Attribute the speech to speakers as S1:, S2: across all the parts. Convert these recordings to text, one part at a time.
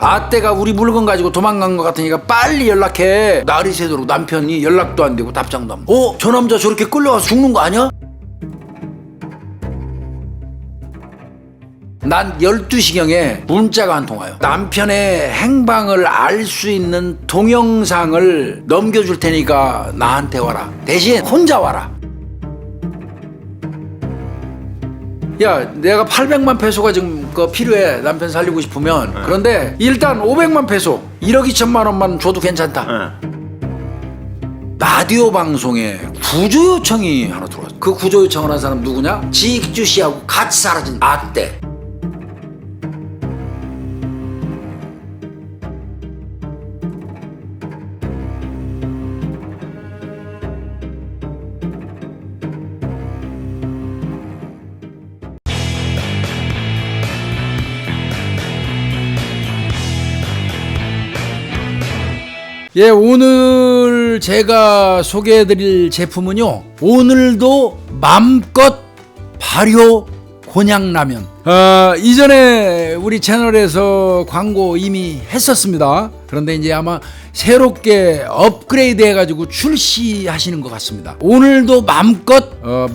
S1: 아떼가 우리 물건 가지고 도망간 것 같으니까 빨리 연락해. 날이 새도록 남편이 연락도 안 되고 답장도 안 되고. 저 남자 저렇게 끌려가서 죽는 거 아니야? 난 12시경에 문자가 한 통 와요. 남편의 행방을 알 수 있는 동영상을 넘겨줄 테니까 나한테 와라. 대신 혼자 와라. 야, 내가 800만 페소가 지금 필요해. 남편 살리고 싶으면. 그런데 일단 500만 페소, 1억 2천만 원만 줘도 괜찮다. 라디오 방송에 구조 요청이 하나 들어왔어. 그 구조 요청을 한 사람 누구냐? 지익주 씨하고 같이 사라진 아떼. 예, 오늘 제가 소개해드릴 제품은요, 오늘도 맘껏 발효 곤약라면. 이전에 우리 채널에서 광고 이미 했었습니다. 그런데 이제 아마 새롭게 업그레이드 해가지고 출시하시는 것 같습니다. 오늘도 맘껏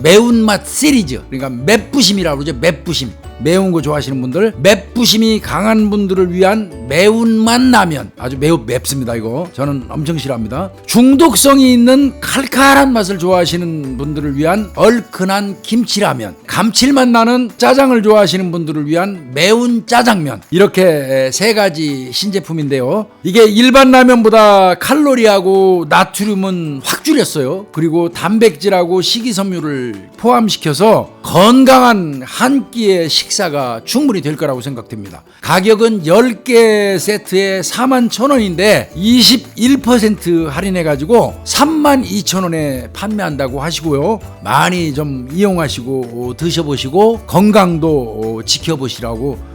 S1: 매운맛 시리즈, 그러니까 맵부심이라고 그러죠. 맵부심. 매운 거 좋아하시는 분들, 맵부심이 강한 분들을 위한 매운맛 라면. 아주 매우 맵습니다. 이거 저는 엄청 싫어합니다. 중독성이 있는 칼칼한 맛을 좋아하시는 분들을 위한 얼큰한 김치라면, 감칠맛 나는 짜장을 좋아하시는 분들을 위한 매운 짜장면. 이렇게 세 가지 신제품인데요, 이게 일반 라면보다 칼로리하고 나트륨은 확 줄였어요. 그리고 단백질하고 식이섬유를 포함시켜서 건강한 한 끼의 식사가 충분히 될 거라고 생각됩니다. 가격은 10개 세트에 41,000원인데 21% 할인해가지고 32,000원에 판매한다고 하시고요. 많이 좀 이용하시고 드셔보시고 건강도 지켜보시라고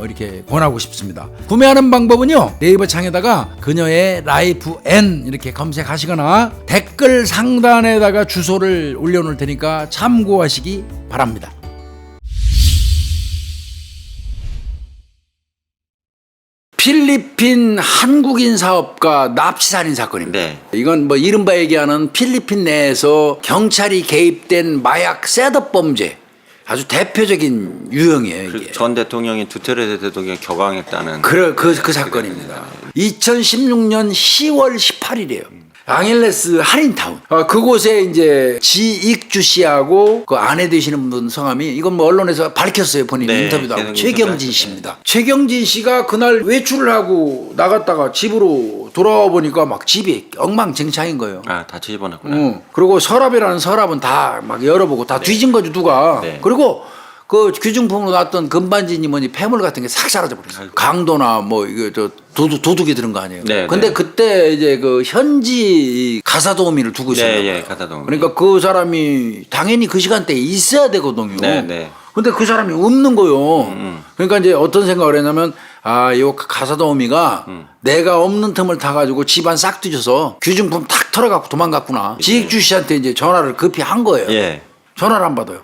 S1: 이렇게 권하고 싶습니다. 구매하는 방법은요, 네이버 창에다가 그녀의 라이프 N 이렇게 검색하시거나 댓글 상단에다가 주소를 올려놓을 테니까 참고하시기 바랍니다. 필리핀 한국인 사업가 납치살인 사건입니다.
S2: 네.
S1: 이건 뭐 이른바 얘기하는 필리핀 내에서 경찰이 개입된 마약 셋업 범죄, 아주 대표적인 유형이에요. 이게.
S2: 전 대통령이 두테르테 대통령이 격앙했다는
S1: 그 사건입니다. 2016년 10월 18일이에요. 앙헬레스 할인타운. 그곳에 이제 지익주 씨하고 그 아내 되시는 분 성함이, 이건 뭐 언론에서 밝혔어요. 본인
S2: 네,
S1: 인터뷰도 하고.
S2: 계속
S1: 최경진 씨입니다. 최경진 씨가 그날 외출을 하고 나갔다가 집으로 돌아와 보니까 막 집이 엉망진창인 거예요.
S2: 다 뒤집어놨구나.
S1: 그리고 서랍이라는 서랍은 다 막 열어보고 다 뒤진 거죠, 누가.
S2: 네.
S1: 그리고 그 귀중품으로 놨던 금반지니 뭐니 폐물 같은 게 싹 사라져 버렸어요. 강도나 뭐 이거 저 도둑이 들은 거 아니에요.
S2: 네,
S1: 근데
S2: 네.
S1: 그때 이제 그 현지 가사도우미를 두고 있어요.
S2: 예, 가사도우미.
S1: 그러니까 그 사람이 당연히 그 시간대에 있어야 되거든요.
S2: 네, 네.
S1: 근데 그 사람이 없는 거요. 그러니까 이제 어떤 생각을 했냐면, 요 가사도우미가 내가 없는 틈을 타가지고 집안 싹 뒤져서 귀중품 탁 털어갖고 도망갔구나. 지익주 씨한테 이제 전화를 급히 한 거예요.
S2: 예.
S1: 전화를 안 받아요.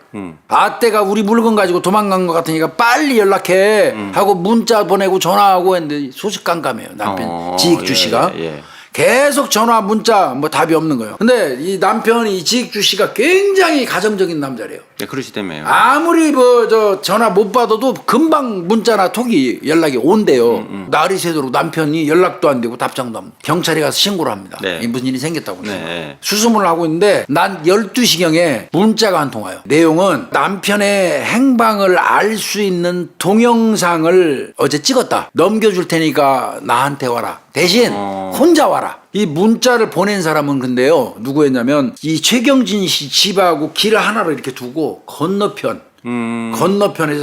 S1: 아떼가 우리 물건 가지고 도망간 것 같으니까 빨리 연락해 하고 문자 보내고 전화하고 했는데 소식 깜깜해요. 남편 지익주 씨가.
S2: 예.
S1: 계속 전화 문자 뭐 답이 없는 거예요. 근데 이 남편이 지익주 씨가 굉장히 가정적인 남자래요.
S2: 네, 그러시다며요.
S1: 아무리 전화 못 받아도 금방 문자나 톡이 연락이 온대요. 날이 새도록 남편이 연락도 안 되고 답장도 안 되고 경찰에 가서 신고를 합니다.
S2: 네.
S1: 무슨 일이 생겼다고.
S2: 네.
S1: 수습을 하고 있는데 난 12시경에 문자가 한 통 와요. 내용은 남편의 행방을 알 수 있는 동영상을 어제 찍었다. 넘겨줄 테니까 나한테 와라. 대신 혼자 와라. 이 문자를 보낸 사람은 근데요, 누구였냐면 이 최경진 씨 집하고 길을 하나로 이렇게 두고 건너편에서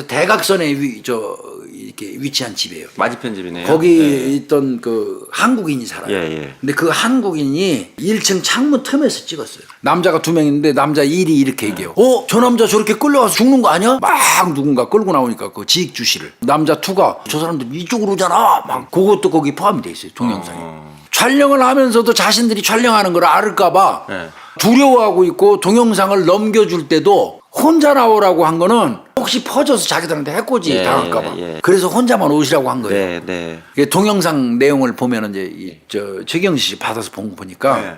S1: 대각선에 이렇게 위치한 집이에요.
S2: 맞은편 집이네요.
S1: 거기
S2: 네.
S1: 있던 그 한국인이 살아요.
S2: 예.
S1: 근데 그 한국인이 1층 창문 틈에서 찍었어요. 남자가 2명인데 남자 1이 이렇게 얘기해요. 저 남자 저렇게 끌려가서 죽는 거 아니야? 막 누군가 끌고 나오니까 그 지익주 씨를. 남자 2가 저 사람들 이쪽으로 오잖아. 막 그것도 거기 포함이 돼 있어요. 동영상에. 촬영을 하면서도 자신들이 촬영하는 걸 알을까봐 두려워하고 있고 동영상을 넘겨줄 때도 혼자 나오라고 한 거는 혹시 퍼져서 자기들한테 해코지
S2: 예,
S1: 당할까봐.
S2: 예.
S1: 그래서 혼자만 오시라고 한 거예요.
S2: 네, 네.
S1: 이게 동영상 내용을 보면 이제 최경시 씨 받아서 본 거 보니까
S2: 네.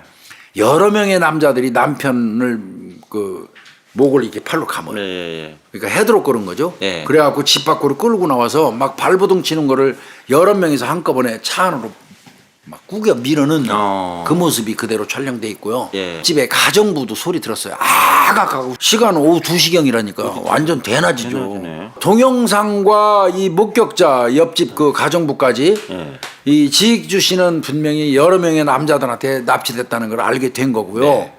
S1: 여러 명의 남자들이 남편을 그 목을 이렇게 팔로 감아요.
S2: 네, 예.
S1: 그러니까 헤드로 끌은 거죠.
S2: 네.
S1: 그래갖고 집 밖으로 끌고 나와서 막 발버둥 치는 거를 여러 명이서 한꺼번에 차 안으로 막 구겨 밀어는 그 모습이 그대로 촬영돼 있고요.
S2: 예.
S1: 집에 가정부도 소리 들었어요. 아가가고 시간 오후 2시경이라니까 완전 대낮이죠.
S2: 대낮이네.
S1: 동영상과 이 목격자 옆집 그 가정부까지
S2: 예.
S1: 이 지익주 씨는 분명히 여러 명의 남자들한테 납치됐다는 걸 알게 된 거고요.
S2: 네.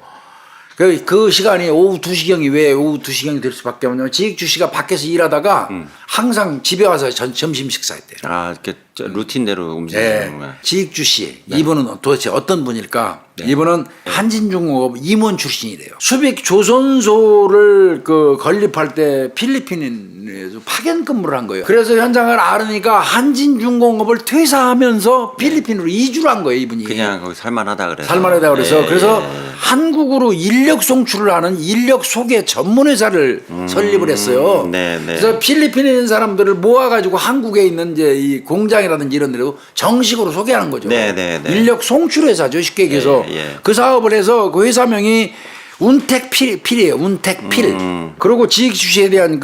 S1: 그 시간이 오후 2시경이 왜 오후 2시경이 될 수밖에 없냐면 지익주 씨가 밖에서 일하다가 항상 집에 와서 점심 식사했대요.
S2: 아, 이렇게 루틴대로
S1: 네.
S2: 움직이는구나.
S1: 지익주 씨 이분은 도대체 어떤 분일까? 이분은 한진중공업 임원 출신이래요. 수백 조선소를 그 건립할 때 필리핀에서 파견 근무를 한 거예요. 그래서 현장을 알으니까 한진중공업을 퇴사하면서 필리핀으로 이주를 한 거예요, 이분이.
S2: 그냥 거기 살만하다 그래서.
S1: 살만하다 그래서.
S2: 예,
S1: 그래서
S2: 예.
S1: 한국으로 인력 송출을 하는 인력 소개 전문 회사를 설립을 했어요.
S2: 네, 네.
S1: 그래서 필리핀에 있는 사람들을 모아가지고 한국에 있는 이제 이 공장이라든지 이런 데로 정식으로 소개하는 거죠.
S2: 네, 네, 네.
S1: 인력 송출 회사죠, 쉽게 얘기해서.
S2: 예.
S1: 그 사업을 해서 그 회사명이 운택필이에요. 운택필. 그리고 지익주 씨에 대한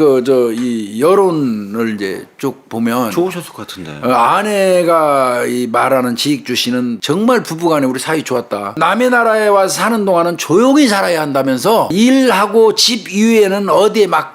S1: 이 여론을 이제 쭉 보면
S2: 좋으셨을 것 같은데.
S1: 아내가 이 말하는 지익주 씨는 정말 부부간에 우리 사이 좋았다. 남의 나라에 와서 사는 동안은 조용히 살아야 한다면서 일하고 집 이외에는 어디에 막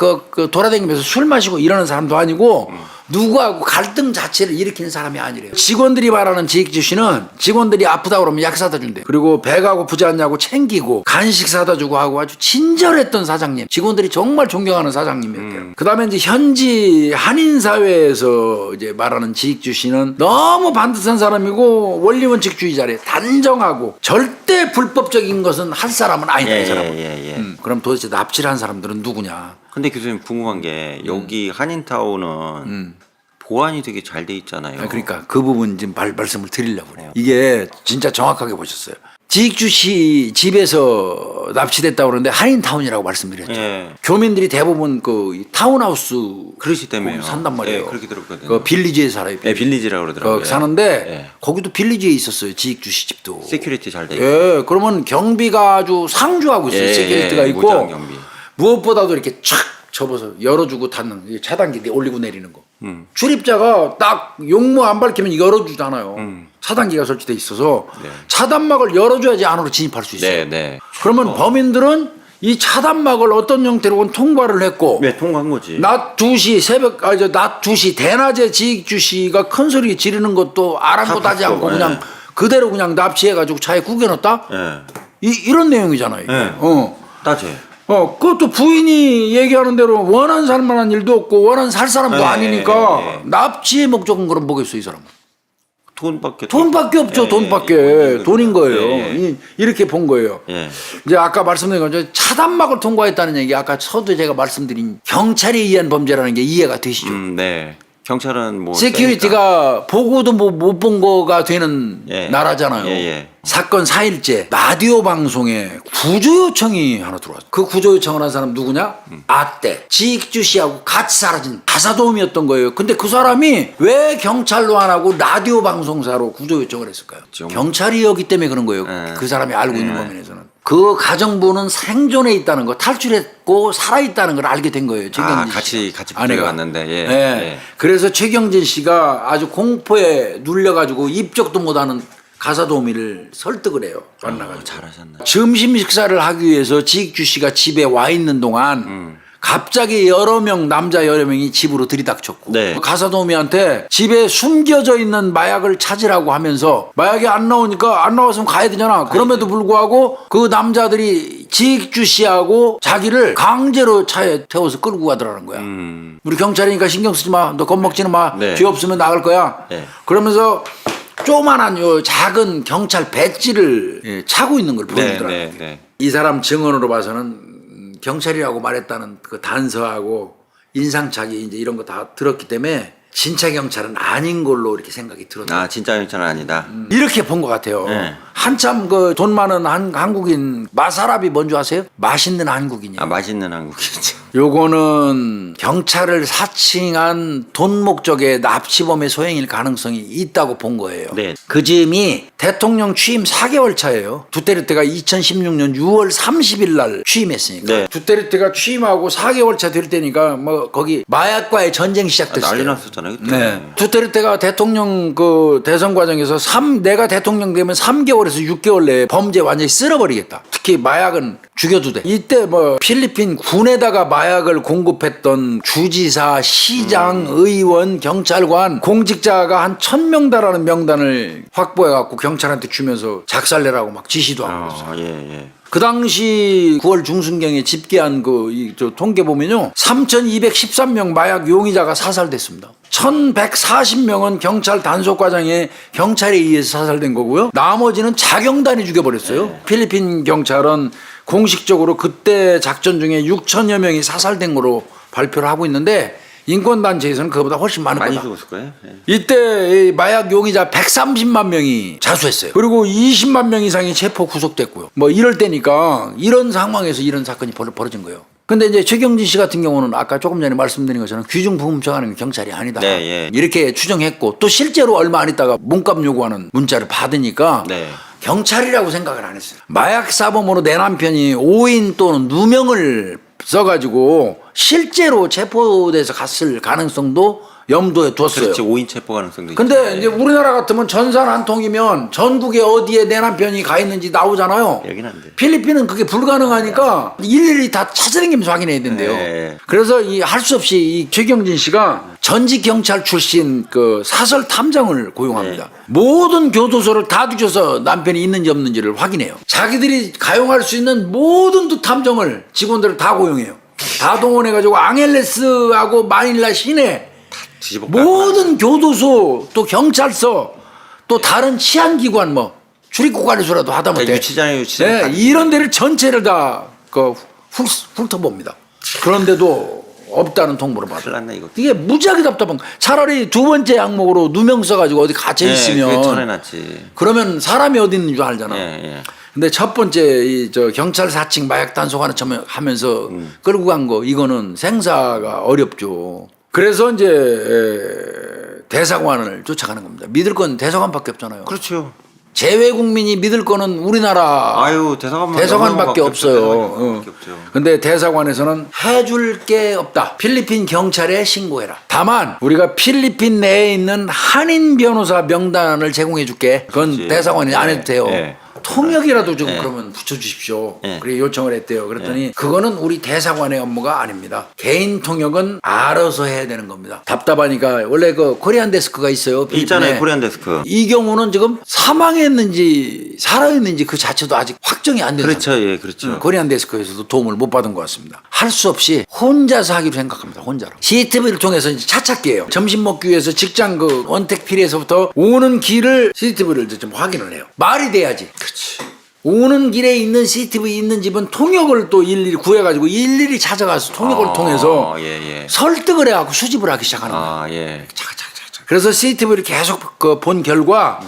S1: 돌아다니면서 술 마시고 이러는 사람도 아니고 누구하고 갈등 자체를 일으키는 사람이 아니래요. 직원들이 말하는 지익주 씨는 직원들이 아프다 그러면 약 사다 준대. 그리고 배가 고프지 않냐고 챙기고 간식 사다 주고 하고 아주 친절했던 사장님. 직원들이 정말 존경하는 사장님이었대요. 그다음에 이제 현지 한인 사회에서 이제 말하는 지익주 씨는 너무 반듯한 사람이고 원리원칙주의자래. 단정하고 절대 불법적인 것은 할 사람은 아니다. 이 사람은.
S2: 예.
S1: 그럼 도대체 납치를 한 사람들은 누구냐?
S2: 근데 교수님 궁금한 게 여기 한인타운은 보안이 되게 잘 돼 있잖아요.
S1: 그러니까 그 부분 지금 말씀을 드리려고 그래요. 이게 진짜 정확하게 보셨어요. 지익주 씨 집에서 납치됐다고 그러는데 한인타운이라고 말씀드렸죠.
S2: 예.
S1: 교민들이 대부분 그 타운하우스
S2: 그러시다며요.
S1: 산단 말이에요.
S2: 예, 그렇게 들었거든요.
S1: 그 빌리지에 살아요.
S2: 예, 빌리지라고 그러더라고요.
S1: 사는데
S2: 예.
S1: 거기도 빌리지에 있었어요. 지익주 씨 집도.
S2: 세큐리티 잘 돼 있고.
S1: 예, 그러면 경비가 아주 상주하고 있어요.
S2: 예,
S1: 세큐리티가
S2: 예,
S1: 있고
S2: 무장 경비.
S1: 무엇보다도 이렇게 촥 접어서 열어주고 닫는 이 차단기 올리고 내리는 거. 출입자가 딱 용무 안 밝히면 열어주잖아요. 차단기가 설치돼 있어서
S2: 네.
S1: 차단막을 열어줘야지 안으로 진입할 수 있어요.
S2: 네, 네.
S1: 그러면 범인들은 이 차단막을 어떤 형태로건 통과를 했고
S2: 네, 통과한 거지.
S1: 낮 2시 낮 2시 대낮에 지익주 씨가 큰 소리 지르는 것도 아랑곳하지
S2: 봤어.
S1: 않고
S2: 예.
S1: 그냥 그대로 그냥 납치해가지고 차에 구겨놨다?
S2: 예.
S1: 이런 내용이잖아요. 이게.
S2: 예. 따져.
S1: 그것도 부인이 얘기하는 대로 원한 살만한 일도 없고 원한 살 사람도
S2: 예,
S1: 아니니까
S2: 예.
S1: 납치의 목적은 그럼 뭐겠어 이 사람은?
S2: 돈밖에
S1: 없죠.
S2: 예,
S1: 돈밖에.
S2: 예,
S1: 돈인 거예요.
S2: 예.
S1: 이렇게 본 거예요.
S2: 예.
S1: 이제 아까 말씀드린 것처럼 차단막을 통과했다는 얘기 아까 처음에 제가 말씀드린 경찰에 의한 범죄라는 게 이해가 되시죠?
S2: 네. 경찰은 뭐
S1: 세큐리티가 보고도 못 본 거가 되는
S2: 예.
S1: 나라잖아요.
S2: 예.
S1: 사건 4일째 라디오 방송에 구조 요청이 하나 들어왔어. 그 구조 요청을 한 사람 누구냐? 아떼 지익주 씨하고 같이 사라진 가사도우미였던 거예요. 근데 그 사람이 왜 경찰로 안 하고 라디오 방송사로 구조 요청을 했을까요?
S2: 좀.
S1: 경찰이었기 때문에 그런 거예요.
S2: 예.
S1: 그 사람이 알고 있는 범인에서는. 그 가정부는 생존해 있다는 거, 탈출했고 살아있다는 걸 알게 된 거예요. 최경진
S2: 같이
S1: 아내가
S2: 갔는데 예.
S1: 예.
S2: 예.
S1: 그래서 최경진 씨가 아주 공포에 눌려가지고 입적도 못하는 가사도우미를 설득을 해요. 만나가지고.
S2: 잘하셨네.
S1: 점심 식사를 하기 위해서 지익주 씨가 집에 와 있는 동안 갑자기 남자 여러 명이 집으로 들이닥쳤고
S2: 네.
S1: 그 가사도우미한테 집에 숨겨져 있는 마약을 찾으라고 하면서 마약이 안 나오니까 안 나왔으면 가야 되잖아. 그럼에도 불구하고 그 남자들이 지익주 씨하고 자기를 강제로 차에 태워서 끌고 가더라는 거야. 우리 경찰이니까 신경 쓰지 마. 너 겁먹지는 마.
S2: 네.
S1: 죄 없으면 나갈 거야.
S2: 네.
S1: 그러면서 조만한 요 작은 경찰 배지를 차고 있는 걸 보여주더라고요.
S2: 네.
S1: 이 사람 증언으로 봐서는 경찰이라고 말했다는 그 단서하고 인상착의 이제 이런 거 다 들었기 때문에 진짜 경찰은 아닌 걸로 이렇게 생각이 들었다.
S2: 진짜 경찰은 아니다.
S1: 이렇게 본 것 같아요.
S2: 네.
S1: 한참 그 돈 많은 한국인 마사라비 뭔지 아세요? 맛있는 한국인이에요.
S2: 아, 맛있는 한국이죠.
S1: 요거는 경찰을 사칭한 돈 목적의 납치범의 소행일 가능성이 있다고 본 거예요.
S2: 네.
S1: 그 즈음이 대통령 취임 4개월 차예요. 두테르테가 2016년 6월 30일 날 취임했으니까.
S2: 네.
S1: 두테르테가 취임하고 4개월 차 될 때니까 뭐 거기 마약과의 전쟁이 시작됐어요.
S2: 난리 났었잖아요, 그때.
S1: 네. 두테르테가 대통령 그 대선 과정에서 내가 대통령 되면 3개월에서 6개월 내에 범죄 완전히 쓸어버리겠다. 특히 마약은 죽여도 돼. 이때 뭐 필리핀 군에다가 마약을 공급했던 주지사, 시장, 의원, 경찰관, 공직자가 한 1000명 달하는 명단을 확보해갖고 경찰한테 주면서 작살내라고 막 지시도 하고 그랬어요.
S2: 예.
S1: 그 당시 9월 중순경에 집계한 저 통계 보면요. 3,213명 마약 용의자가 사살됐습니다. 1,140명은 경찰 단속과장에 경찰에 의해서 사살된 거고요. 나머지는 자경단이 죽여버렸어요. 필리핀 경찰은 공식적으로 그때 작전 중에 6천여 명이 사살된 거로 발표를 하고 있는데 인권단체에서는 그보다 훨씬 많을
S2: 많이
S1: 거다.
S2: 죽었을 거예요. 예.
S1: 이때 이 마약 용의자 130만 명이 자수했어요. 그리고 20만 명 이상이 체포 구속됐고요. 뭐 이럴 때니까 이런 상황에서 이런 사건이 벌어진 거예요. 근데 이제 최경진 씨 같은 경우는 아까 조금 전에 말씀드린 것처럼 귀중품을 정하는 경찰이 아니다.
S2: 네, 예.
S1: 이렇게 추정했고 또 실제로 얼마 안 있다가 몸값 요구하는 문자를 받으니까
S2: 네.
S1: 경찰이라고 생각을 안 했어요. 마약 사범으로 내 남편이 5인 또는 누명을 써가지고 실제로 체포돼서 갔을 가능성도 염두에 뒀어요.
S2: 그렇지, 5인 체포 가능성도
S1: 근데
S2: 있죠.
S1: 이제 우리나라 같으면 전산 한 통이면 전국에 어디에 내 남편이 가 있는지 나오잖아요.
S2: 여긴 안 돼.
S1: 필리핀은 그게 불가능하니까 일일이 다 찾아다니면서 확인해야 된대요.
S2: 네.
S1: 그래서 할 수 없이 이 최경진 씨가 전직 경찰 출신 그 사설 탐정을 고용합니다.
S2: 네.
S1: 모든 교도소를 다 뒤져서 남편이 있는지 없는지를 확인해요. 자기들이 가용할 수 있는 모든 탐정을 직원들을 다 고용해요. 다 동원해가지고 앙헬레스하고 마닐라 시내
S2: 뒤집어
S1: 모든 교도소 또 경찰서 또 다른 치안기관 뭐 출입국 관리소라도 하다못해
S2: 유치장에
S1: 네, 이런 데를 전체를 다 훑어봅니다. 그런데도 없다는 통보를 받아요.
S2: 큰일 났네 이거.
S1: 이게 무지하게 답답한 거야. 차라리 두 번째 항목으로 누명 써가지고 어디 갇혀
S2: 그게
S1: 있으면
S2: 전해놨지.
S1: 그러면 사람이 어디 있는 줄 알잖아.
S2: 예.
S1: 근데 첫 번째 저 경찰 사칭 마약 단속하는 척 하면서 끌고 간 거 이거는 생사가 어렵죠. 그래서 이제 대사관을 쫓아가는 겁니다. 믿을 건 대사관밖에 없잖아요.
S2: 그렇죠.
S1: 제외 국민이 믿을 거는 우리나라
S2: 아유,
S1: 대사관밖에 없어요.
S2: 대사관밖에 없죠.
S1: 근데 대사관에서는 해줄 게 없다. 필리핀 경찰에 신고해라. 다만 우리가 필리핀 내에 있는 한인 변호사 명단을 제공해 줄게. 그건
S2: 그렇지.
S1: 대사관이 안 해도 돼요.
S2: 네.
S1: 통역이라도 좀 그러면 붙여주십시오.
S2: 네.
S1: 그래 요청을 했대요. 그랬더니 그거는 우리 대사관의 업무가 아닙니다. 개인 통역은 알아서 해야 되는 겁니다. 답답하니까 원래 그 코리안 데스크가 있어요. 필리핀에.
S2: 있잖아요, 코리안 데스크.
S1: 이 경우는 지금 사망했는지 살아있는지 그 자체도 아직 확정이 안 됐어요.
S2: 그렇죠, 예, 그렇죠.
S1: 코리안 데스크에서도 도움을 못 받은 것 같습니다. 할 수 없이 혼자서 하기로 생각합니다. 혼자로. CCTV를 통해서 이제 차찾기예요. 점심 먹기 위해서 직장 그 원택필에서부터 오는 길을 CCTV를 좀 확인을 해요. 말이 돼야지.
S2: 그렇지.
S1: 오는 길에 있는 CCTV 있는 집은 통역을 또 일일이 구해가지고 일일이 찾아가서 통역을 통해서
S2: 예.
S1: 설득을 해갖고 수집을 하기 시작하는 거예요.
S2: 아, 예.
S1: 그래서 CCTV를 계속 본 결과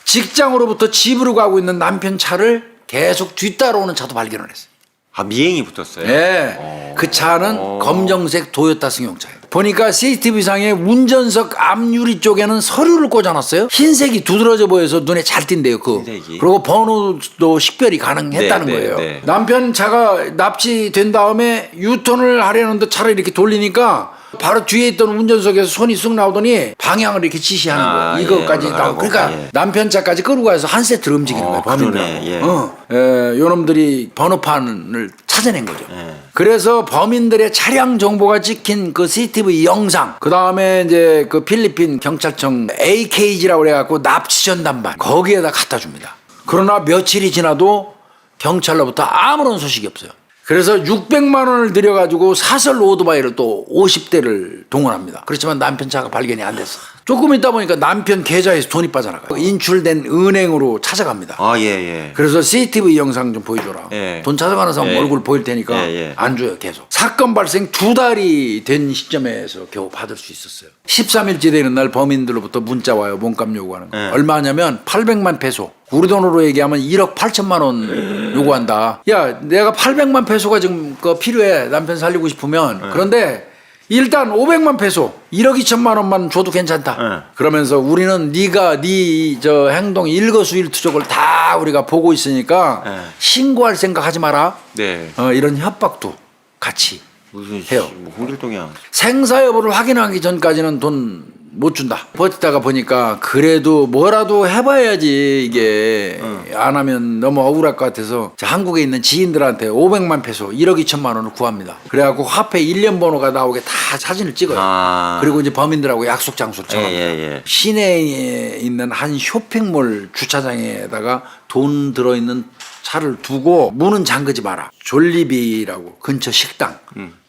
S1: 직장으로부터 집으로 가고 있는 남편 차를 계속 뒤따라오는 차도 발견을 했어요.
S2: 아, 미행이 붙었어요?
S1: 네. 그 차는 검정색 도요타 승용차예요. 보니까 CCTV상에 운전석 앞유리 쪽에는 서류를 꽂아놨어요. 흰색이 두드러져 보여서 눈에 잘 띈대요.
S2: 흰색이.
S1: 그리고 번호도 식별이 가능했다는
S2: 네,
S1: 거예요.
S2: 네.
S1: 남편 차가 납치된 다음에 유턴을 하려는데 차를 이렇게 돌리니까 바로 뒤에 있던 운전석에서 손이 쑥 나오더니 방향을 이렇게 지시하는 거예요. 이거까지
S2: 예,
S1: 나오고. 그러니까
S2: 예.
S1: 남편 차까지 끌고 가서 한 세트를 움직이는 거예요.
S2: 그러네,
S1: 범인들하고.
S2: 예.
S1: 요놈들이 번호판을 찾아낸 거죠.
S2: 예.
S1: 그래서 범인들의 차량 정보가 찍힌 그 CCTV 영상, 그 다음에 이제 그 필리핀 경찰청 AKG라고 그래갖고 납치 전담반 거기에다 갖다 줍니다. 그러나 며칠이 지나도 경찰로부터 아무런 소식이 없어요. 그래서 600만 원을 들여가지고 사설 오토바이를 또 50대를 동원합니다. 그렇지만 남편 차가 발견이 안 됐어. 조금 있다 보니까 남편 계좌에서 돈이 빠져나가요. 인출된 은행으로 찾아갑니다.
S2: 아, 예, 예.
S1: 그래서 CCTV 영상 좀 보여줘라.
S2: 예.
S1: 돈 찾아가는 사람
S2: 예.
S1: 얼굴 보일 테니까
S2: 예, 예.
S1: 안 줘요 계속. 사건 발생 2달이 된 시점에서 겨우 받을 수 있었어요. 13일째 되는 날 범인들로부터 문자 와요. 몸값 요구하는 거.
S2: 예.
S1: 얼마냐면 800만 페소. 우리 돈으로 얘기하면 1억 8천만 원 요구한다. 야 내가 800만 페소가 지금 필요해. 남편 살리고 싶으면. 그런데 일단 500만 페소 1억 2천만 원만 줘도 괜찮다. 그러면서 우리는 네가 네 저 행동 일거수일투족을 다 우리가 보고 있으니까 신고할 생각하지 마라.
S2: 네.
S1: 이런 협박도 같이
S2: 무슨
S1: 해요.
S2: 뭐 홍길동이야.
S1: 생사 여부를 확인하기 전까지는 돈 못 준다. 버티다가 보니까 그래도 뭐라도 해봐야지 이게 안 하면 너무 억울할 것 같아서 한국에 있는 지인들한테 500만 페소 1억 2천만 원을 구합니다. 그래갖고 화폐 1년 번호가 나오게 다 사진을 찍어요.
S2: 아.
S1: 그리고 이제 범인들하고 약속 장소를 정합니다.
S2: 예.
S1: 시내에 있는 한 쇼핑몰 주차장에다가 돈 들어있는 차를 두고 문은 잠그지 마라. 졸리비라고 근처 식당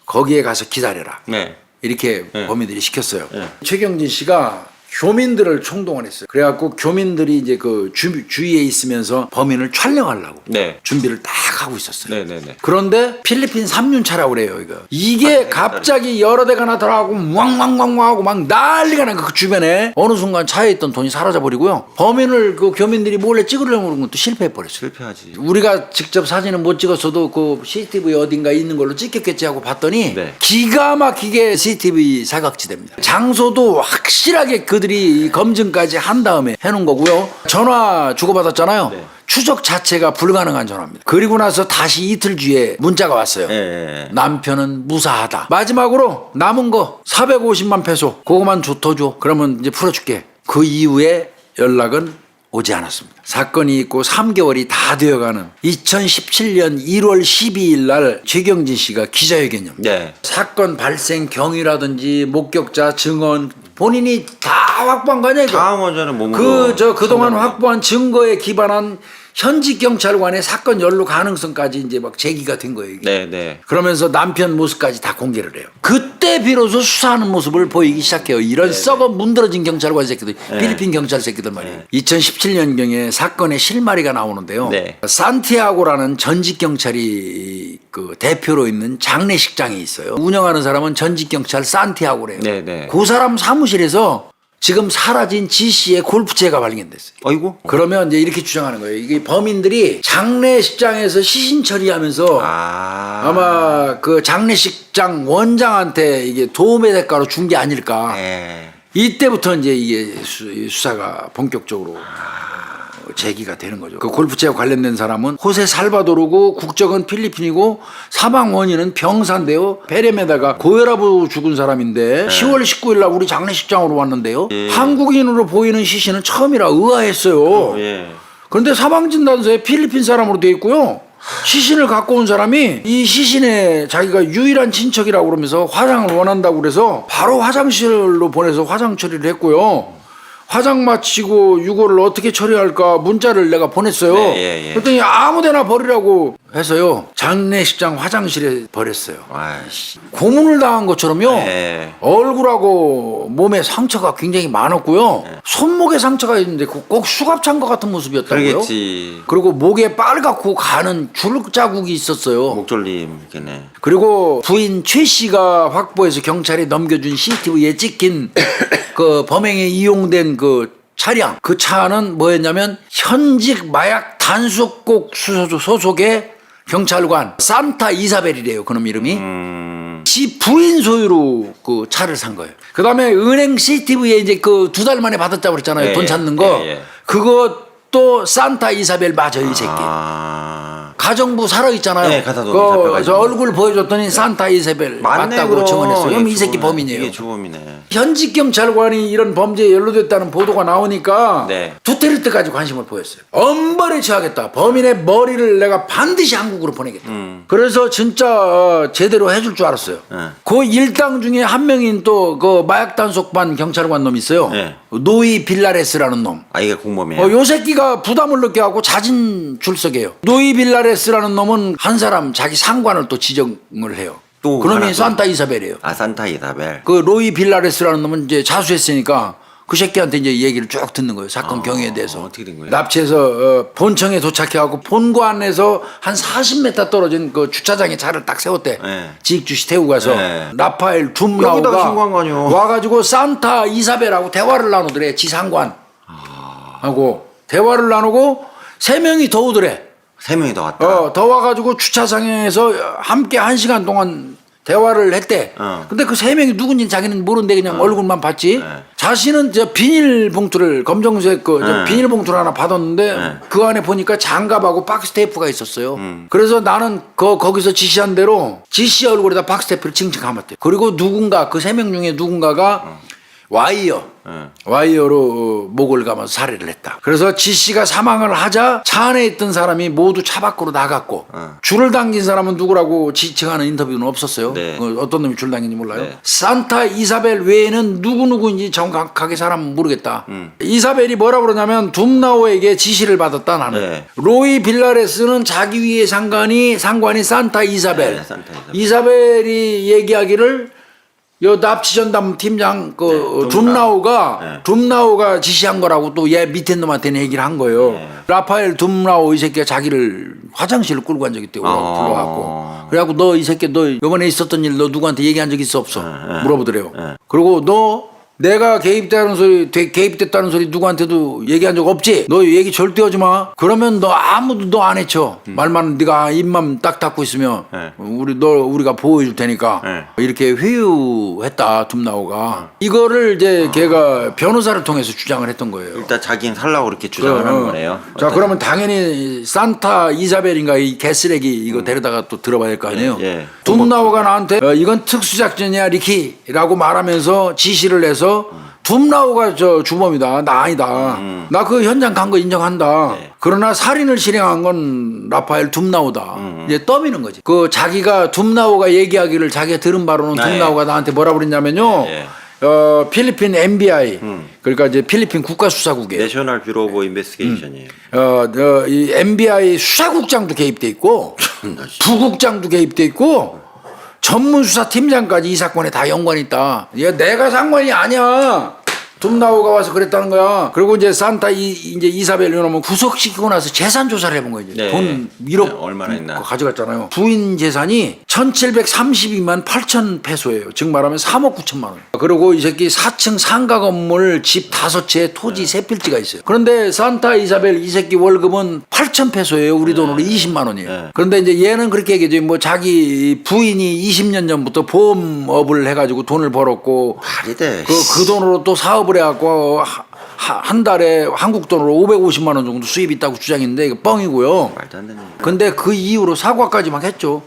S1: 거기에 가서 기다려라.
S2: 네.
S1: 이렇게 범인들이 시켰어요.
S2: 네.
S1: 최경진 씨가 교민들을 총동원했어요. 그래갖고 교민들이 이제 그 주위에 있으면서 범인을 촬영하려고
S2: 네.
S1: 준비를 딱 하고 있었어요.
S2: 네네네.
S1: 그런데 필리핀 3륜차라고 그래요, 이거. 이게 갑자기 여러 대가 나타나고 왕왕왕왕하고 막 난리가 난 그 주변에 어느 순간 차에 있던 돈이 사라져 버리고요. 범인을 그 교민들이 몰래 찍으려고 그런 것도 실패해 버렸어요.
S2: 실패하지.
S1: 우리가 직접 사진은 못 찍었어도 그 CCTV 어딘가 있는 걸로 찍혔겠지 하고 봤더니
S2: 네.
S1: 기가 막히게 CCTV 사각지대입니다. 장소도 확실하게 그들이 검증까지 한 다음에 해놓은 거고요. 전화 주고받았잖아요.
S2: 네.
S1: 추적 자체가 불가능한 전화입니다. 그리고 나서 다시 이틀 뒤에 문자가 왔어요.
S2: 예.
S1: 남편은 무사하다. 마지막으로 남은 거 450만 페소 그거만 더 줘. 그러면 이제 풀어줄게. 그 이후에 연락은 오지 않았습니다. 사건이 있고 3개월이 다 되어가는 2017년 1월 12일 날 최경진 씨가 기자회견을
S2: 네.
S1: 사건 발생 경위라든지 목격자 증언 본인이 다 확보한 거 아니야 이거?
S2: 다음 원전은 몸으로.
S1: 그동안 확보한 증거에 기반한 현직 경찰관의 사건 연루 가능성까지 이제 막 제기가 된 거예요. 이게.
S2: 네.
S1: 그러면서 남편 모습까지 다 공개를 해요. 그때 비로소 수사하는 모습을 보이기 시작해요. 이런 썩어 문드러진 경찰관 새끼들, 필리핀 경찰 새끼들 말이에요. 2017년경에 사건의 실마리가 나오는데요.
S2: 네.
S1: 산티아고라는 전직 경찰이 그 대표로 있는 장례식장이 있어요. 운영하는 사람은 전직 경찰 산티아고래요.
S2: 네.
S1: 그 사람 사무실에서 지금 사라진 지 씨의 골프채가 발견됐어요.
S2: 어이구.
S1: 그러면 이제 이렇게 주장하는 거예요. 이게 범인들이 장례식장에서 시신 처리하면서 아마 그 장례식장 원장한테 이게 도움의 대가로 준 게 아닐까.
S2: 예.
S1: 이때부터 이제 이게 수사가 본격적으로 제기가 되는 거죠. 그 골프채와 관련된 사람은 호세 살바도르고 국적은 필리핀이고 사망 원인은 병사인데요. 배렴에다가 고혈압으로 죽은 사람인데 10월 19일 날 우리 장례식장으로 왔는데요. 한국인으로 보이는 시신은 처음이라 의아했어요.
S2: 예.
S1: 그런데 사망진단서에 필리핀 사람으로 돼 있고요. 시신을 갖고 온 사람이 이 시신에 자기가 유일한 친척이라고 그러면서 화장을 원한다고 그래서 바로 화장실로 보내서 화장 처리를 했고요. 화장 마치고 유골을 어떻게 처리할까 문자를 내가 보냈어요.
S2: 네,
S1: 그랬더니 아무데나 버리라고 해서요. 장례식장 화장실에 버렸어요.
S2: 아이씨.
S1: 고문을 당한 것처럼요.
S2: 네.
S1: 얼굴하고 몸에 상처가 굉장히 많았고요. 손목에 상처가 있는데 꼭 수갑 찬 것 같은 모습이었다고요.
S2: 그러겠지.
S1: 그리고 목에 빨갛고 가는 줄 자국이 있었어요.
S2: 목졸림 이렇게네.
S1: 그리고 부인 최 씨가 확보해서 경찰에 넘겨준 CCTV에 찍힌 그 범행에 이용된 그 차량, 그 차는 뭐였냐면 현직 마약 단속국 소속의 경찰관 산타 이사벨이래요. 그놈 이름이. 지 부인 소유로 그 차를 산 거예요. 그 다음에 은행 CCTV에 이제 그 2달 만에 받았다고 그랬잖아요.
S2: 예,
S1: 돈 찾는 거. 그것도 산타 이사벨 맞아요, 이 새끼. 가정부 살아있잖아요.
S2: 네, 갖다 뒀는데
S1: 저 얼굴 보여줬더니 산타 이사벨 맞다고 증언했어요. 그럼 이 새끼 범인이에요.
S2: 이게 주범이네. 현직
S1: 경찰관이 이런 범죄에 연루됐다는 보도가 나오니까
S2: 네.
S1: 두테르 때까지 관심을 보였어요. 엄벌에 처하겠다. 범인의 머리를 내가 반드시 한국으로 보내겠다. 그래서 진짜 제대로 해줄 줄 알았어요. 그 일당 중에 한 명인 또 그 마약 단속반 경찰관 놈이 있어요.
S2: 네.
S1: 노이 빌라레스라는 놈.
S2: 아 이게 공범이에요.
S1: 요 새끼가 부담을 느껴갖고 자진 출석해요. 노이 빌라레스라는 놈은 한 사람 자기 상관을 또 지정을 해요.
S2: 또
S1: 그놈이
S2: 하나 또.
S1: 산타 이사벨이에요.
S2: 아 산타 이사벨.
S1: 그 로이 빌라레스라는 놈은 이제 자수했으니까 그 새끼한테 이제 얘기를 쭉 듣는 거예요. 사건 경위에 대해서.
S2: 어떻게 된 거예요?
S1: 납치해서 본청에 도착해갖고 본관에서 한 40m 떨어진 그 주차장에 차를 딱 세웠대.
S2: 네.
S1: 지익주시 태우고 가서
S2: 네.
S1: 라파엘
S2: 여기다가
S1: 둠라우가
S2: 신고한 거 아니요?
S1: 와가지고 산타 이사벨하고 대화를 나누더래. 지상관 하고 대화를 나누고 3명이 더 오더래.
S2: 3명이 더 왔다.
S1: 더 와가지고 주차장에서 함께 1시간 동안 대화를 했대. 근데 그 3명이 누군지 자기는 모르는데 그냥 얼굴만 봤지. 자신은 저 비닐봉투를 검정색 저 비닐봉투를 하나 받았는데 그 안에 보니까 장갑하고 박스테이프가 있었어요. 그래서 나는 거기서 지시한 대로 지시 얼굴에다 박스테이프를 칭칭 감았대. 그리고 누군가 그 3명 중에 누군가가 와이어로 목을 감아서 살해를 했다. 그래서 지씨가 사망을 하자 차 안에 있던 사람이 모두 차 밖으로 나갔고 줄을 당긴 사람은 누구라고 지칭하는 인터뷰는 없었어요.
S2: 네.
S1: 어떤 놈이 줄 당긴지 몰라요.
S2: 네.
S1: 산타 이사벨 외에는 누구인지 정확하게 사람은 모르겠다. 이사벨이 뭐라 그러냐면 둠나오에게 지시를 받았다 나는.
S2: 네.
S1: 로이 빌라레스는 자기 위의 상관이 산타 이사벨.
S2: 네, 산타 이사벨.
S1: 이사벨이 얘기하기를 요 납치전담 팀장 둠나오가 지시한 거라고 또 얘 밑에 놈한테는 얘기를 한 거예요. 라파엘 둠나오 이 새끼가 자기를 화장실로 끌고 간 적이 있대요. 불러갖고. 그래갖고 너 이 새끼 너 이번에 있었던 일 너 누구한테 얘기한 적 있어 없어? 물어보더래요. 그리고 너 내가 개입됐다는 소리 누구한테도 얘기한 적 없지? 너 얘기 절대 하지 마. 그러면 너 아무도 너 안 해쳐. 말만 네가 입만 딱 닫고 있으면 우리가 보호해 줄 테니까. 이렇게 회유했다 둠나오가. 이거를 이제 걔가 변호사를 통해서 주장을 했던 거예요.
S2: 일단 자기는 살라고 그렇게 주장을 하는 거네요.
S1: 자, 그러면 당연히 산타 이사벨인가 이 개쓰레기 이거 데려다가 또 들어봐야 될 거 아니에요. 둠나오가 나한테 이건 특수작전이야 리키라고 말하면서 지시를 해서 둠나오가 저 주범이다. 나 아니다. 나 그 현장 간 거 인정한다. 그러나 살인을 실행한 건 라파엘 둠나오다. 이제 떠미는 거지. 그 자기가 둠나오가 얘기하기를 자기가 들은 바로는 둠나오가 나한테 뭐라 그랬냐면요. 필리핀 MBI 그러니까 이제 필리핀 국가수사국이에요.
S2: 내셔널 뷰로 오브 인베스티게이션이에요.
S1: 이 MBI 수사국장도 개입돼 있고 부국장도 개입돼 있고 전문수사팀장까지 이 사건에 다 연관이 있다. 얘 내가 상관이 아니야. 둠나오가 와서 그랬다는 거야. 그리고 이제 이제 이사벨 이놈은 구속시키고 나서 재산 조사를 해본 거예요. 돈 1억
S2: 얼마나 있나
S1: 가져갔잖아요. 부인 재산이 1732만 8천 페소예요. 즉 말하면 3억 9천만 원. 그리고 이 새끼 4층 상가 건물 집 5채 토지 3필지가 있어요. 그런데 산타 이사벨 이 새끼 월급은 8천 페소예요. 우리 돈으로 20만 원이에요. 그런데 이제 얘는 그렇게 얘기하죠. 뭐 자기 부인이 20년 전부터 보험업을 해가지고 돈을 벌었고
S2: 말이 돼.
S1: 그 돈으로 또 사업을 해갖고 한 달에 한국 돈으로 550만 원 정도 수입이 있다고 주장했는데 이거 뻥이고요.
S2: 말도 안 되는.
S1: 근데 그 이후로 사과까지 막 했죠.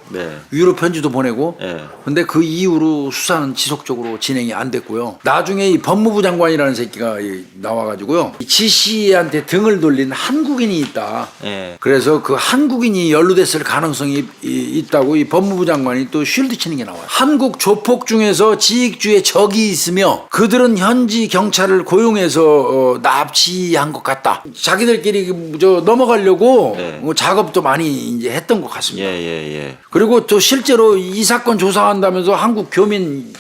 S1: 위로 편지도 보내고. 근데 그 이후로 수사는 지속적으로 진행이 안 됐고요. 나중에 이 법무부 장관이라는 새끼가 나와가지고요. 이 지씨한테 등을 돌린 한국인이 있다. 그래서 그 한국인이 연루됐을 가능성이 있다고 이 법무부 장관이 또 쉴드 치는 게 나와요. 한국 조폭 중에서 지익주의 적이 있으며 그들은 현지 경찰을 고용해서 납치한 것 같다. 자기들끼리 넘어가려고 작업도 많이 이제 했던 것 같습니다. 그리고 또 실제로 이 사건 조사한다면서 한국 교민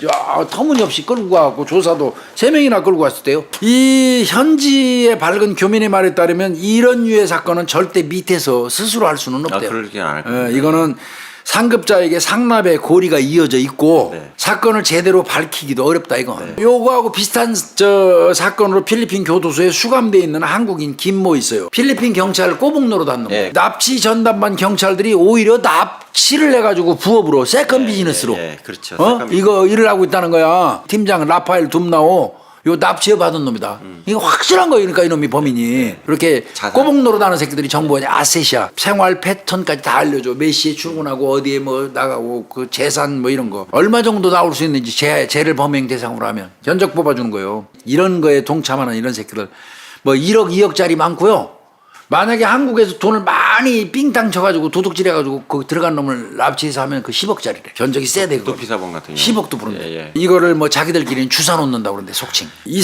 S1: 터무니없이 끌고 가고 조사도 3명이나 끌고 갔을 때요. 이 현지에 밝은 교민의 말에 따르면 이런 유의 사건은 절대 밑에서 스스로 할 수는 없대요.
S2: 그렇게 안 할 겁니다.
S1: 이거는 상급자에게 상납의 고리가 이어져 있고 사건을 제대로 밝히기도 어렵다 이거. 요거하고 비슷한 저 사건으로 필리핀 교도소에 수감돼 있는 한국인 김모 있어요. 필리핀 경찰을 꼬북노로 단 놈. 납치 전담반 경찰들이 오히려 납치를 해가지고 부업으로 세컨 비즈니스로
S2: 그렇죠.
S1: 이거 일을 하고 있다는 거야. 팀장 라파엘 둠나오 요 납치해 받은 놈이다. 이거 확실한 거예요. 그러니까 이놈이 범인이. 그렇게 꼬북노릇 하는 새끼들이 정보에 아세시아 생활 패턴까지 다 알려줘. 몇 시에 출근하고 어디에 뭐 나가고 그 재산 뭐 이런 거 얼마 정도 나올 수 있는지 죄를 범행 대상으로 하면 견적 뽑아주는 거예요. 이런 거에 동참하는 이런 새끼들 뭐 1억 2억짜리 많고요. 만약에 한국에서 돈을 많이 삥땅 쳐가지고 도둑질 해가지고 거기 들어간 놈을 납치해서 하면 그 10억짜리래. 견적이 세대 그거.
S2: 도피사범 같은
S1: 10억도 부른대. 이거를 뭐 자기들끼리는 주사 놓는다고 그러는데 속칭. 이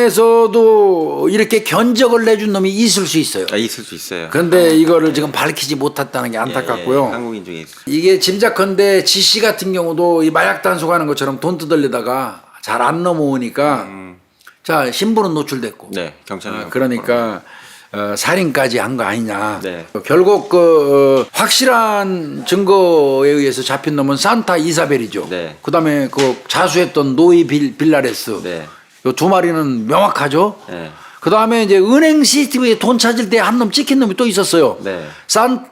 S1: 사건에서도 이렇게 견적을 내준 놈이 있을 수 있어요.
S2: 있을 수 있어요.
S1: 그런데 이거를 지금 밝히지 못했다는 게 안타깝고요.
S2: 한국인 중에 있어요.
S1: 이게 짐작컨대 지씨 같은 경우도 이 마약 단속하는 것처럼 돈 뜯으려다가 잘 안 넘어오니까 자, 신분은 노출됐고.
S2: 네, 경찰.
S1: 그러니까 살인까지 한 거 아니냐.
S2: 네.
S1: 결국 확실한 증거에 의해서 잡힌 놈은 산타 이사벨이죠.
S2: 네.
S1: 그다음에 그 자수했던 노이 빌라레스.
S2: 네.
S1: 요 두 마리는 명확하죠.
S2: 네.
S1: 그다음에 이제 은행 CCTV에 돈 찾을 때 한 놈 찍힌 놈이 또 있었어요.
S2: 네.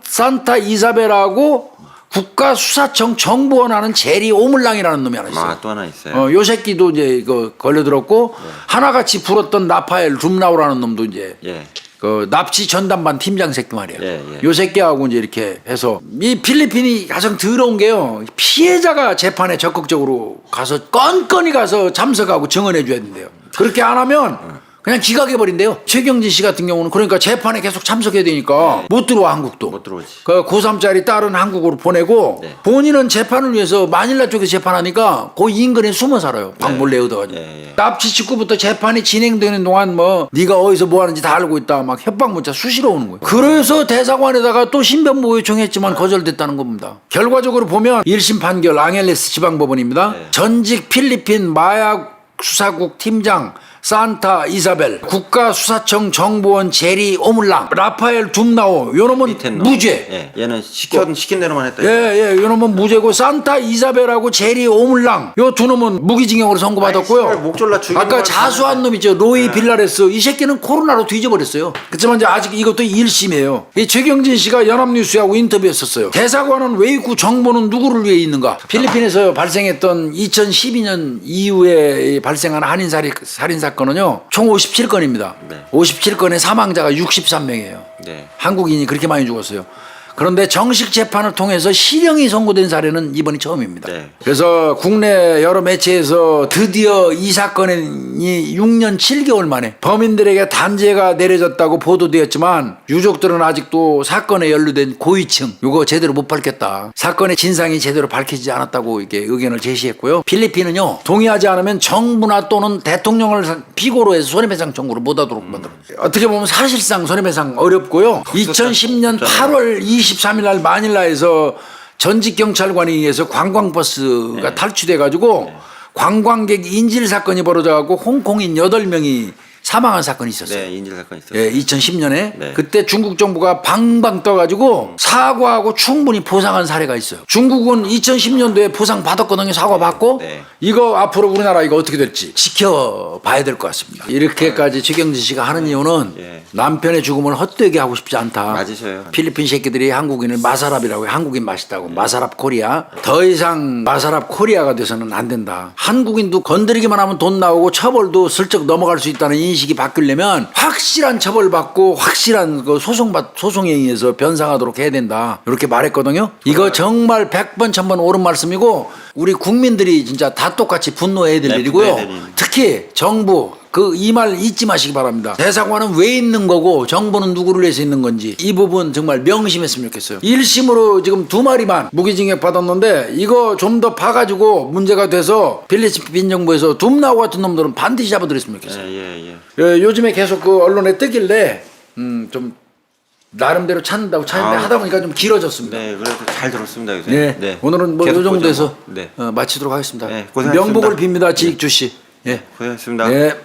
S1: 산타 이사벨하고 국가수사청 정보원하는 제리 오물랑이라는 놈이 하나 있어요.
S2: 또 하나 있어요.
S1: 요 새끼도 이제 이거 걸려들었고 하나같이 불었던 라파엘 룸나우라는 놈도 이제
S2: 예.
S1: 그 납치 전담반 팀장 새끼 말이에요.
S2: 예, 예.
S1: 요 새끼하고 이제 이렇게 해서 이 필리핀이 가장 더러운 게요. 피해자가 재판에 적극적으로 가서 건건히 가서 참석하고 증언해 줘야 된대요. 그렇게 안 하면 그냥 기각해 버린대요. 최경진 씨 같은 경우는 그러니까 재판에 계속 참석해야 되니까 못 들어와 한국도.
S2: 못 들어오지.
S1: 그 고3짜리 딸은 한국으로 보내고
S2: 네.
S1: 본인은 재판을 위해서 마닐라 쪽에서 재판하니까 그 인근에 숨어 살아요. 방 몰래 얻어가지고.
S2: 예.
S1: 납치 직후부터 재판이 진행되는 동안 뭐 네가 어디서 뭐 하는지 다 알고 있다 막 협박 문자 수시로 오는 거예요. 그래서 대사관에다가 또 신변보호 요청했지만 거절됐다는 겁니다. 결과적으로 보면 1심 판결 앙헬레스 지방법원입니다.
S2: 네.
S1: 전직 필리핀 마약 수사국 팀장 산타 이사벨, 국가수사청 정보원 제리 오물랑, 라파엘 둠나오, 요놈은
S2: 밑에 놈.
S1: 무죄.
S2: 예. 얘는 시킨 대로만 했다.
S1: 예, 요놈은 무죄고 산타 이사벨하고 제리 오물랑 요 두 놈은 무기징역으로 선고받았고요.
S2: 아이, 씨발, 목졸라 죽이는
S1: 아까
S2: 걸
S1: 자수한 놈 있죠. 로이 빌라레스. 이 새끼는 코로나로 뒤져버렸어요. 그렇지만 이제 아직 이것도 1심이에요. 이 최경진 씨가 연합뉴스하고 인터뷰했었어요. 대사관은 왜 있고 정보는 누구를 위해 있는가? 필리핀에서 발생했던 2012년 이후에 발생한 살인 사건은요. 총 57건입니다.
S2: 네.
S1: 57건의 사망자가 63명이에요.
S2: 네.
S1: 한국인이 그렇게 많이 죽었어요. 그런데 정식 재판을 통해서 실형이 선고된 사례는 이번이 처음입니다.
S2: 네.
S1: 그래서 국내 여러 매체에서 드디어 이 사건이 6년 7개월 만에 범인들에게 단죄가 내려졌다고 보도되었지만 유족들은 아직도 사건에 연루된 고위층 이거 제대로 못 밝혔다. 사건의 진상이 제대로 밝혀지지 않았다고 이렇게 의견을 제시했고요. 필리핀은요. 동의하지 않으면 정부나 또는 대통령을 피고로 해서 손해배상 청구를 못하도록 만들었어요. 어떻게 보면 사실상 손해배상 어렵고요. 2010년 8월 23일 날 마닐라에서 전직 경찰관에 의해서 관광버스가 탈취돼가지고 관광객 인질 사건이 벌어져가지고 홍콩인 8명이 사망한 사건이 있었어요.
S2: 네, 인질 사건 있었어요.
S1: 예, 2010년에
S2: 네.
S1: 그때 중국 정부가 방방 떠가지고 사과하고 충분히 보상한 사례가 있어요. 중국은 2010년도에 보상 받았거든요. 사과 받고
S2: 네.
S1: 이거 앞으로 우리나라 이거 어떻게 될지 지켜봐야 될 것 같습니다. 이렇게까지 최경진 씨가 하는 이유는
S2: 예.
S1: 남편의 죽음을 헛되게 하고 싶지 않다.
S2: 맞으셔요.
S1: 필리핀 새끼들이 한국인을 마사랍이라고 해요. 한국인 맛있다고. 마사랍 코리아. 더 이상 마사랍 코리아가 돼서는 안 된다. 한국인도 건드리기만 하면 돈 나오고 처벌도 슬쩍 넘어갈 수 있다는 인식이 바뀌려면 확실한 처벌받고 확실한 그 소송에 의해서 변상하도록 해야 된다. 이렇게 말했거든요. 이거 정말 100번 1000번 옳은 말씀이고 우리 국민들이 진짜 다 똑같이 분노해야 될
S2: 네,
S1: 일이고요.
S2: 분노해야 될 일.
S1: 특히 정부 이 말 잊지 마시기 바랍니다. 대사관은 왜 있는 거고 정부는 누구를 위해서 있는 건지 이 부분 정말 명심했으면 좋겠어요. 1심으로 지금 2마리만 무기징역 받았는데 이거 좀 더 파가지고 문제가 돼서 필리핀 정부에서 둠나우 같은 놈들은 반드시 잡아들였으면 좋겠어요.
S2: 예.
S1: 요즘에 계속 그 언론에 뜨길래 좀 나름대로 찾는다고 찾는데 하다 보니까 좀 길어졌습니다.
S2: 네, 그래도 잘 들었습니다, 교수님.
S1: 네. 오늘은 뭐 이
S2: 계속
S1: 정도에서
S2: 보죠. 네.
S1: 마치도록 하겠습니다.
S2: 네, 고생하셨습니다.
S1: 명복을 빕니다, 지익주 씨. 예.
S2: 고생하셨습니다.
S1: 네.